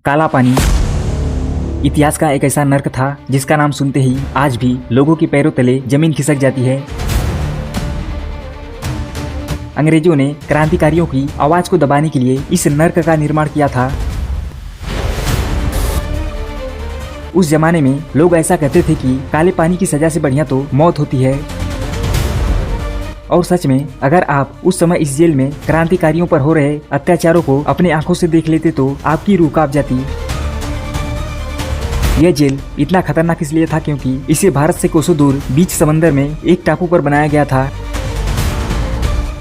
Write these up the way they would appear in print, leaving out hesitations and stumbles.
काला पानी इतिहास का एक ऐसा नर्क था जिसका नाम सुनते ही आज भी लोगों के पैरों तले जमीन खिसक जाती है। अंग्रेजों ने क्रांतिकारियों की आवाज को दबाने के लिए इस नर्क का निर्माण किया था। उस जमाने में लोग ऐसा कहते थे कि काले पानी की सजा से बढ़िया तो मौत होती है। और सच में अगर आप उस समय इस जेल में क्रांतिकारियों पर हो रहे अत्याचारों को अपने आंखों से देख लेते तो आपकी रूह कांप जाती। यह जेल इतना खतरनाक इसलिए था क्योंकि इसे भारत से कोसों दूर बीच समंदर में एक टापू पर बनाया गया था,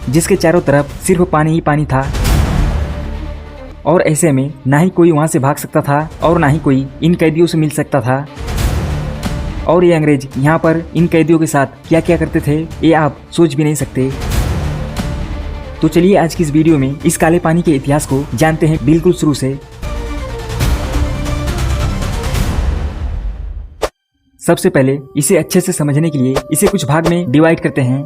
जिसके चारों तरफ सिर्फ पानी ही पानी था। और ऐसे में ना ही कोई वहां से भाग सकता था और ना ही कोई इन कैदियों से मिल सकता था। और ये अंग्रेज यहाँ पर इन कैदियों के साथ क्या क्या करते थे ये आप सोच भी नहीं सकते। तो चलिए आज की इस वीडियो में इस काले पानी के इतिहास को जानते हैं बिल्कुल शुरू से। सबसे पहले इसे अच्छे से समझने के लिए इसे कुछ भाग में डिवाइड करते हैं।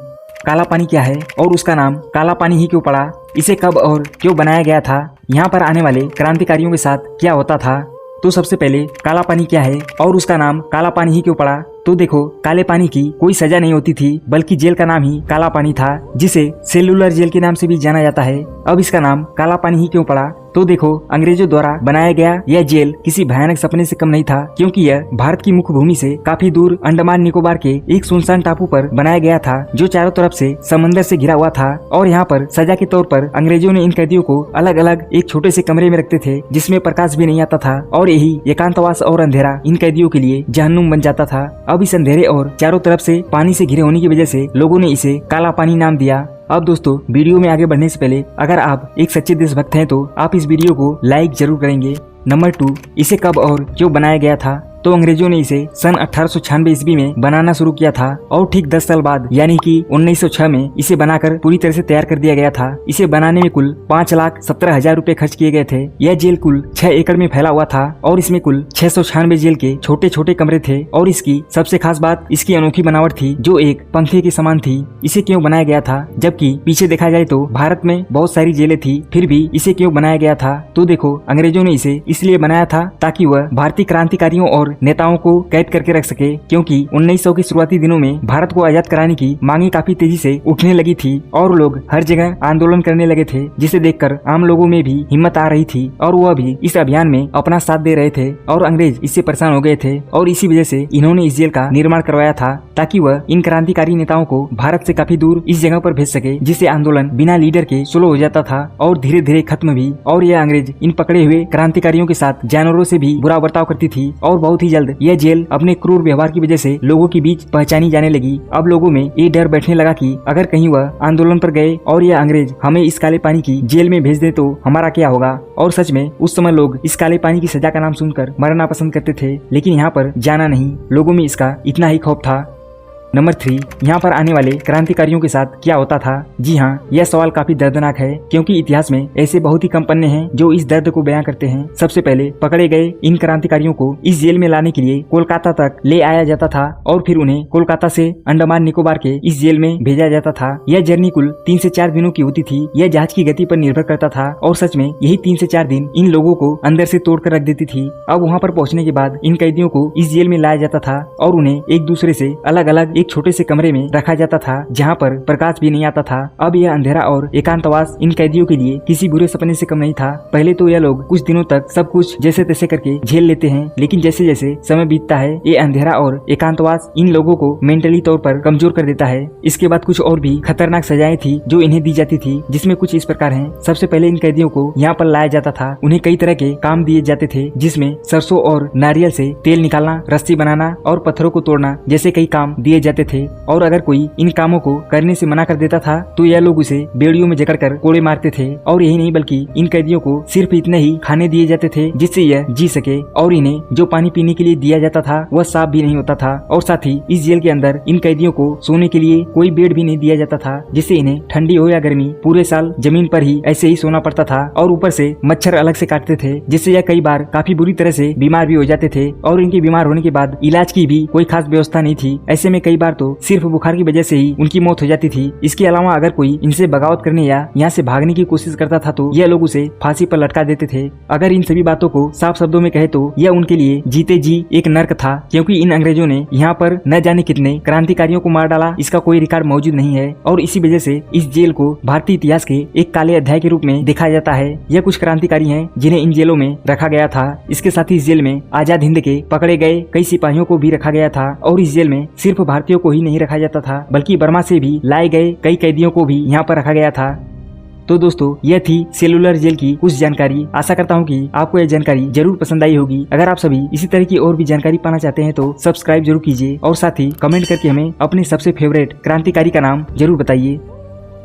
काला पानी क्या है और उसका नाम काला पानी ही क्यों पड़ा, इसे कब और क्यों बनाया गया था, यहाँ पर आने वाले क्रांतिकारियों के साथ क्या होता था। तो सबसे पहले काला पानी क्या है और उसका नाम काला पानी ही क्यों पड़ा। तो देखो, काले पानी की कोई सजा नहीं होती थी बल्कि जेल का नाम ही काला पानी था, जिसे सेलुलर जेल के नाम से भी जाना जाता है। अब इसका नाम काला पानी ही क्यों पड़ा, तो देखो अंग्रेजों द्वारा बनाया गया यह जेल किसी भयानक सपने से कम नहीं था, क्योंकि यह भारत की मुख्य भूमि से काफी दूर अंडमान निकोबार के एक सुनसान टापू पर बनाया गया था, जो चारों तरफ से समंदर से घिरा हुआ था। और यहाँ पर सजा के तौर पर अंग्रेजों ने इन कैदियों को अलग अलग एक छोटे से कमरे में रखते थे, जिसमें प्रकाश भी नहीं आता था, और यही एकांतवास और अंधेरा इन कैदियों के लिए जहन्नुम बन जाता था। अब इस अंधेरे और चारों तरफ से पानी से घिरे होने की वजह से लोगों ने इसे काला पानी नाम दिया। अब दोस्तों, वीडियो में आगे बढ़ने से पहले अगर आप एक सच्चे देशभक्त हैं तो आप इस वीडियो को लाइक जरूर करेंगे। नंबर 2, इसे कब और क्यों बनाया गया था। तो अंग्रेजों ने इसे सन 1896 ईस्वी में बनाना शुरू किया था और ठीक 10 साल बाद यानी कि 1906 में इसे बनाकर पूरी तरह से तैयार कर दिया गया था। इसे बनाने में कुल 5,17,000 रुपए खर्च किए गए थे। यह जेल कुल 6 एकड़ में फैला हुआ था और इसमें कुल 696 जेल के छोटे छोटे कमरे थे। और इसकी सबसे खास बात इसकी अनोखी बनावट थी, जो एक पंखे के समान थी। इसे क्यों बनाया गया था, जबकि पीछे देखा जाए तो भारत में बहुत सारी जेलें थी, फिर भी इसे क्यों बनाया गया था। तो देखो, अंग्रेजों ने इसे इसलिए बनाया था ताकि वह भारतीय क्रांतिकारियों और नेताओं को कैद करके रख सके, क्योंकि 1900 के शुरुआती दिनों में भारत को आजाद कराने की मांगे काफी तेजी से उठने लगी थी और लोग हर जगह आंदोलन करने लगे थे, जिसे देखकर आम लोगों में भी हिम्मत आ रही थी और वह भी इस अभियान में अपना साथ दे रहे थे। और अंग्रेज इससे परेशान हो गए थे और इसी वजह से इन्होंने इस जेल का निर्माण करवाया था, ताकि वह इन क्रांतिकारी नेताओं को भारत से काफी दूर इस जगह पर भेज सके, जिससे आंदोलन बिना लीडर के स्लो हो जाता था और धीरे धीरे खत्म भी। और यह अंग्रेज इन पकड़े हुए क्रांतिकारियों के साथ जानवरों से भी बुरा बर्ताव करती थी और बहुत ही जल्द यह जेल अपने क्रूर व्यवहार की वजह से लोगों के बीच पहचानी जाने लगी। अब लोगों में ये डर बैठने लगा कि अगर कहीं वह आंदोलन पर गए और यह अंग्रेज हमें इस काले पानी की जेल में भेज दे तो हमारा क्या होगा। और सच में उस समय लोग इस काले पानी की सजा का नाम सुनकर मरना पसंद करते थे, लेकिन यहाँ पर जाना नहीं। लोगों में इसका इतना ही खौफ था। नंबर 3, यहाँ पर आने वाले क्रांतिकारियों के साथ क्या होता था। जी हाँ, यह सवाल काफी दर्दनाक है, क्योंकि इतिहास में ऐसे बहुत ही कम पन्ने हैं जो इस दर्द को बयां करते हैं। सबसे पहले पकड़े गए इन क्रांतिकारियों को इस जेल में लाने के लिए कोलकाता तक ले आया जाता था और फिर उन्हें कोलकाता से अंडमान निकोबार के इस जेल में भेजा जाता था। यह जर्नी कुल 3 से 4 दिनों की होती थी। यह जहाज की गति पर निर्भर करता था और सच में यही 3 से 4 दिन इन लोगों को अंदर से तोड़ कर रख देती थी। अब वहाँ पर पहुँचने के बाद इन कैदियों को इस जेल में लाया जाता था और उन्हें एक दूसरे से अलग अलग एक छोटे से कमरे में रखा जाता था, जहाँ पर प्रकाश भी नहीं आता था। अब यह अंधेरा और एकांतवास इन कैदियों के लिए किसी बुरे सपने से कम नहीं था। पहले तो यह लोग कुछ दिनों तक सब कुछ जैसे तैसे करके झेल लेते हैं, लेकिन जैसे जैसे समय बीतता है ये अंधेरा और एकांतवास इन लोगों को मेंटली तौर पर कमजोर कर देता है। इसके बाद कुछ और भी खतरनाक सजाएं थी जो इन्हें दी जाती थी, जिसमें कुछ इस प्रकार हैं। सबसे पहले इन कैदियों को यहाँ पर लाया जाता था। उन्हें कई तरह के काम दिए जाते थे, जिसमें सरसों और नारियल से तेल निकालना, रस्सी बनाना और पत्थरों को तोड़ना जैसे कई काम दिए जाते थे। और अगर कोई इन कामों को करने से मना कर देता था तो यह लोग उसे बेड़ियों में जकड़कर कोड़े मारते थे। और यही नहीं बल्कि इन कैदियों को सिर्फ इतने ही खाने दिए जाते थे जिससे यह जी सके, और इन्हें जो पानी पीने के लिए दिया जाता था वह साफ भी नहीं होता था। और साथ ही इस जेल के अंदर इन कैदियों को सोने के लिए कोई बेड भी नहीं दिया जाता था, जिससे इन्हें ठंडी हो या गर्मी पूरे साल जमीन पर ही ऐसे ही सोना पड़ता था। और ऊपर से मच्छर अलग से काटते थे, जिससे यह कई बार काफी बुरी तरह से बीमार भी हो जाते थे और इनके बीमार होने के बाद इलाज की भी कोई खास व्यवस्था नहीं थी। ऐसे में कई बार तो सिर्फ बुखार की वजह से ही उनकी मौत हो जाती थी। इसके अलावा अगर कोई इनसे बगावत करने या यहाँ से भागने की कोशिश करता था तो यह लोग उसे फांसी पर लटका देते थे। अगर इन सभी बातों को साफ शब्दों में कहे तो यह उनके लिए जीते जी एक नर्क था, क्योंकि इन अंग्रेजों ने यहाँ पर न जाने कितने क्रांतिकारियों को मार डाला, इसका कोई रिकॉर्ड मौजूद नहीं है। और इसी वजह से इस जेल को भारतीय इतिहास के एक काले अध्याय के रूप में देखा जाता है। यह कुछ क्रांतिकारी हैं जिन्हें इन जेलों में रखा गया था। इसके साथ ही इस जेल में आजाद हिंद के पकड़े गए कई सिपाहियों को भी रखा गया था। और इस जेल में सिर्फ भारतीयों को ही नहीं रखा जाता था, बल्कि बर्मा से भी लाए गए कई कैदियों को भी यहाँ पर रखा गया था। तो दोस्तों, यह थी सेलुलर जेल की कुछ जानकारी। आशा करता हूँ कि आपको यह जानकारी जरूर पसंद आई होगी। अगर आप सभी इसी तरह की और भी जानकारी पाना चाहते हैं तो सब्सक्राइब जरूर कीजिए और साथ ही कमेंट करके हमें अपने सबसे फेवरेट क्रांतिकारी का नाम जरूर बताइए।